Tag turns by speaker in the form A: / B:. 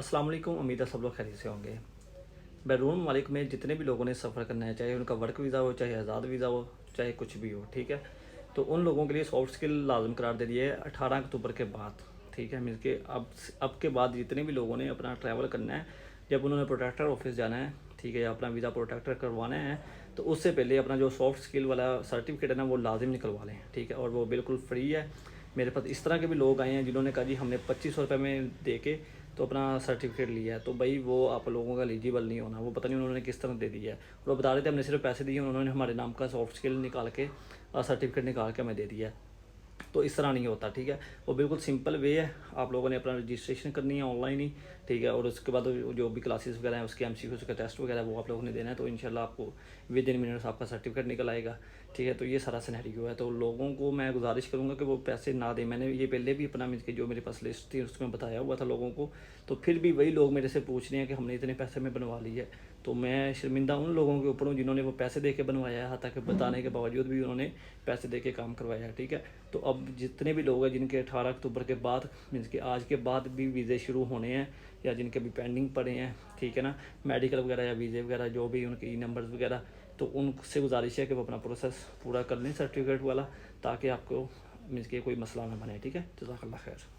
A: अस्सलाम वालेकुम। उम्मीद है सब लोग खैरियत से होंगे। बैरून ममालिक में जितने भी लोगों ने सफ़र करना है, चाहे उनका वर्क वीज़ा हो, चाहे आज़ाद वीज़ा हो, चाहे कुछ भी हो, ठीक है, तो उन लोगों के लिए सॉफ्ट स्किल लाजम करार दे दिए है 18 अक्टूबर के बाद। ठीक है, मीन के अब के बाद जितने भी लोगों ने अपना ट्रैवल करना है, जब उन्होंने प्रोटेक्टर ऑफिस जाना है, ठीक है, या अपना वीज़ा प्रोटेक्टर करवाना है, तो उससे पहले अपना जो सॉफ्ट स्किल वाला सर्टिफिकेट है ना, वो लाजिम निकलवा लें। ठीक है, और वो बिल्कुल फ्री है। मेरे पास इस तरह के भी लोग आए हैं जिन्होंने कहा जी हमने 2500 रुपये में दे के तो अपना सर्टिफिकेट लिया है, तो भाई वो आप लोगों का एलिजिबल नहीं होना। वो पता नहीं उन्होंने किस तरह दे दिया है। और वो बता रहे थे हमने सिर्फ पैसे दिए, उन्होंने हमारे नाम का सॉफ्ट स्किल निकाल के सर्टिफिकेट निकाल के हमें दे दिया है। तो इस तरह नहीं होता। ठीक है, वो बिल्कुल सिंपल वे है। आप लोगों ने अपना रजिस्ट्रेशन करनी है ऑनलाइन ही। ठीक है, और उसके बाद जो भी क्लासेस वगैरह हैं उसके MCQ का टेस्ट वगैरह वो आप लोगों ने देना है, तो इंशाल्लाह आपको विद इन मिनट्स आपका सर्टिफिकेट निकल आएगा। ठीक है, तो ये सारा सिनेरियो है। तो लोगों को मैं गुजारिश करूँगा कि वो पैसे ना दें। मैंने ये पहले भी अपना मीन के जो मेरे पास लिस्ट थी उसमें बताया हुआ था लोगों को, तो फिर भी वही लोग मेरे से पूछ रहे हैं कि हमने इतने पैसे में बनवा ली है। तो मैं शर्मिंदा उन लोगों के ऊपर हूँ जिन्होंने वो पैसे दे के बनवाया है, हालांकि बताने के बावजूद भी उन्होंने पैसे दे के काम करवाया है। ठीक है, तो अब जितने भी लोग हैं जिनके 18 अक्टूबर के बाद मीन्स कि आज के बाद भी वीज़े शुरू होने हैं, या जिनके भी पेंडिंग पड़े हैं, ठीक है ना, मेडिकल वगैरह या वीज़े वगैरह जो भी उनके नंबर्स वगैरह, तो उनसे गुजारिश है कि वो अपना प्रोसेस पूरा कर लें सर्टिफिकेट वाला, ताकि आपको मीन्स कि कोई मसला ना बने। ठीक है, जज़ाकल्लाह खैर।